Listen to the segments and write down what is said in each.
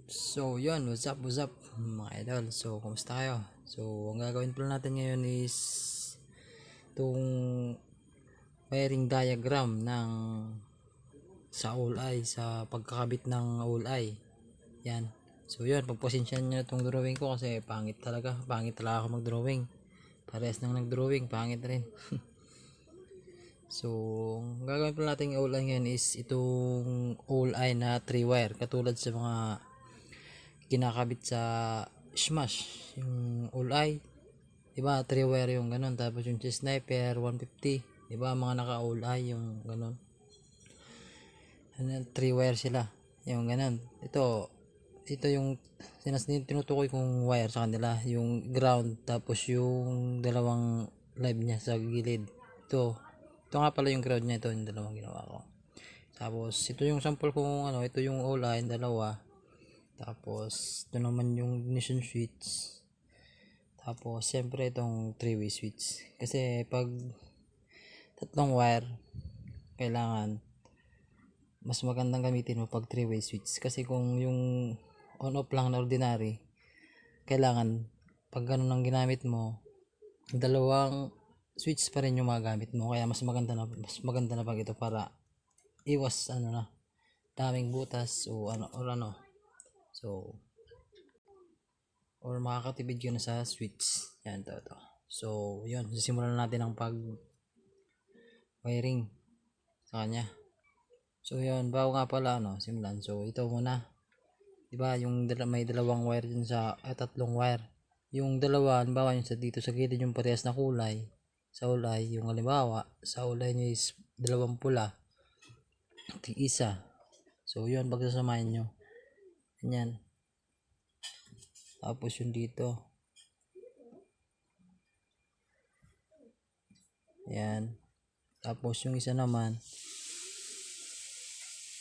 So yun, what's up mga idol. So kumusta kayo? So ang gagawin pala natin ngayon is itong wiring diagram ng sa all-eye, sa pagkakabit ng all-eye. Yan. So yun, pagpasensyahan nyo itong drawing ko kasi pangit talaga ako mag-drawing. Parehas nang nag-drawing, pangit rin. So ang gagawin pala natin ng all-eye ngayon is itong all-eye na 3-wire, katulad sa mga kinakabit sa Smash, yung all-eye, diba 3-wire yung ganun, tapos yung sniper 150, diba mga naka all-eye yung ganun, 3-wire sila yung ganun. Ito yung tinutukoy kong wire sa kanila, yung ground, tapos yung dalawang live niya sa gilid. Ito nga pala yung ground niya, ito yung dalawang ginawa ko. Tapos ito yung sample kong ito yung all-eye, dalawa. Tapos ito naman yung ignition switch. Tapos siyempre itong 3-way switch. Kasi pag tatlong wire, kailangan mas magandang gamitin mo pag 3-way switch. Kasi kung yung on off lang na ordinary, kailangan pag ganun ang ginamit mo, dalawang switch pa rin yung magamit mo. Kaya mas maganda na pag ito, para iwas daming butas o So, or makakatipid yun sa switch. Yan, to. So, yun. Sisimulan natin ang wiring sa kanya. So, yun. Bago nga pala, simulan. So, ito muna. Diba, yung may dalawang wire dun tatlong wire. Yung dalawa, halimbawa yung dito sa gilid yung parehas na kulay. Sa ulay, yung halimbawa, sa ulay niya is dalawang pula. Isa. So, yun. Pagsasamahin nyo. Ganyan. Tapos yung dito. Yan. Tapos yung isa naman,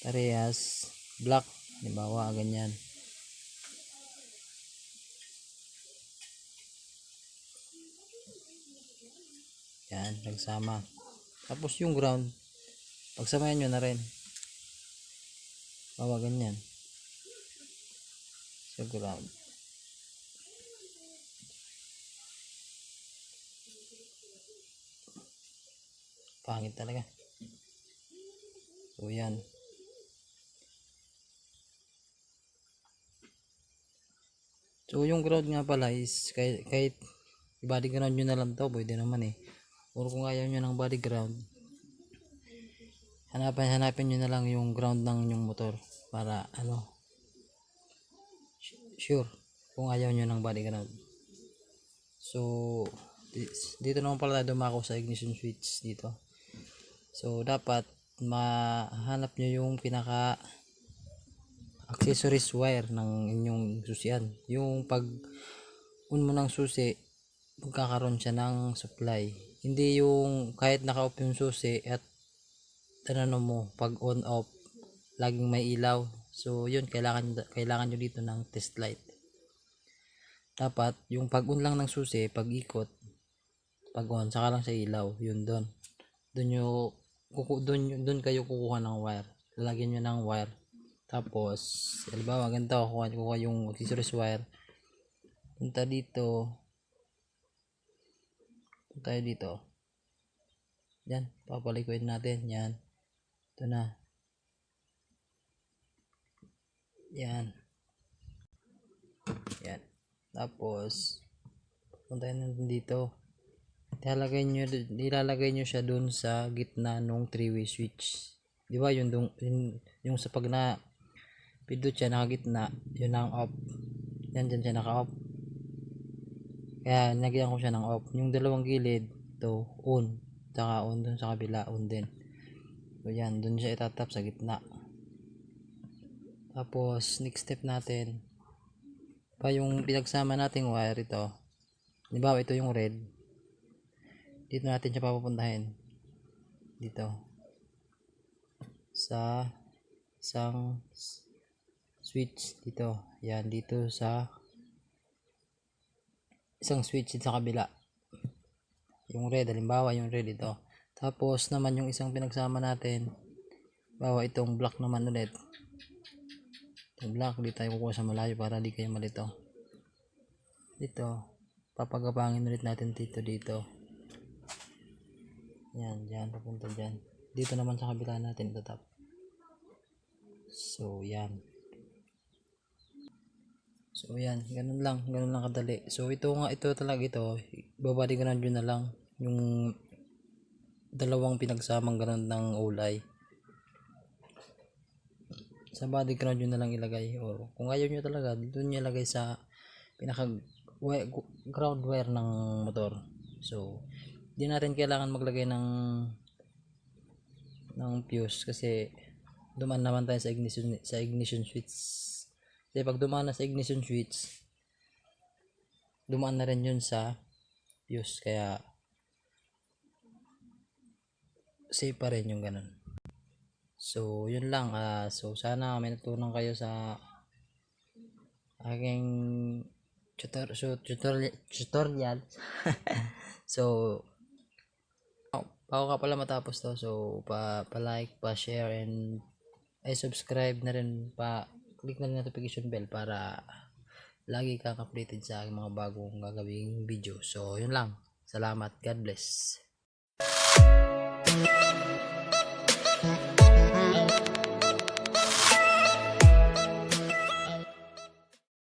parehas black. Halimbawa, ganyan. Yan, nagsama. Tapos yung ground, pagsamayan nyo na rin. Bawa ganyan. Sa ground. Pangit talaga. So yan. So yung ground nga pala is kahit body ground nyo na lang to, pwede naman or kung ayaw nyo ng body ground, hanapin nyo na lang yung ground ng yung motor para sure kung ayaw nyo ng body ground. So dito naman pala dumako sa ignition switch dito. So dapat mahanap nyo yung pinaka accessories wire ng inyong susian. Yung pag on mo ng susi, magkakaroon siya ng supply. Hindi yung kahit naka-off yung susi at mo pag on off laging may ilaw. So yun, kailangan nyo dito ng test light. Dapat yung pag on lang ng susi, pag ikot, pag on saka lang sa ilaw, yun doon kayo kukuha ng wire. Lalagyan nyo ng wire. Tapos halimbawa ganito, kukuha yung accessories wire, punta dito, yan, papalikuid natin, yan, ito na, yan, tapos puntahin natin dito, ilalagay nyo siya dun sa gitna nung 3-way switch, di ba? Yung sa pag na pindot siya nakagitna, yun ang off, yan, dyan siya naka off, kaya nagyan ko siya ng off. Yung dalawang gilid to on, saka on dun sa kabila, on din. So yan, dun siya itatap sa gitna. Tapos next step natin, yung pinagsama nating wire, ito, halimbawa ito yung red, dito natin siya papupuntahin dito sa isang switch dito, yan, dito sa isang switch sa kabila, yung red, halimbawa yung red ito. Tapos naman yung isang pinagsama natin, bawa itong black naman ulit, black, di tayo kukuha sa malayo para di kayo malito. Dito, papagabangin ulit natin dito. Yan, dyan, papunta dyan. Dito naman sa kabila natin itatap. So, yan. So, yan. Ganun lang kadali. So, ito talaga ito. Babadi ko na dyan na lang. Yung dalawang pinagsamang ganun ng ulay. Sa body ground yun na lang ilagay. O, kung ayaw nyo talaga, dito nyo ilagay sa pinaka ground wire ng motor. So, di natin kailangan maglagay ng fuse kasi dumaan naman tayo sa ignition switch. Kasi pag dumaan na sa ignition switch, dumaan na rin yun sa fuse, kaya safe pa rin yung ganun. So, yun lang. So, sana may natutunan kayo sa aking tutorial. So, bago ka pala matapos to, so pa-like, pa-share, and subscribe na rin, click na rin notification bell para lagi kang updated sa aking mga bagong gagawing video. So, yun lang. Salamat. God bless.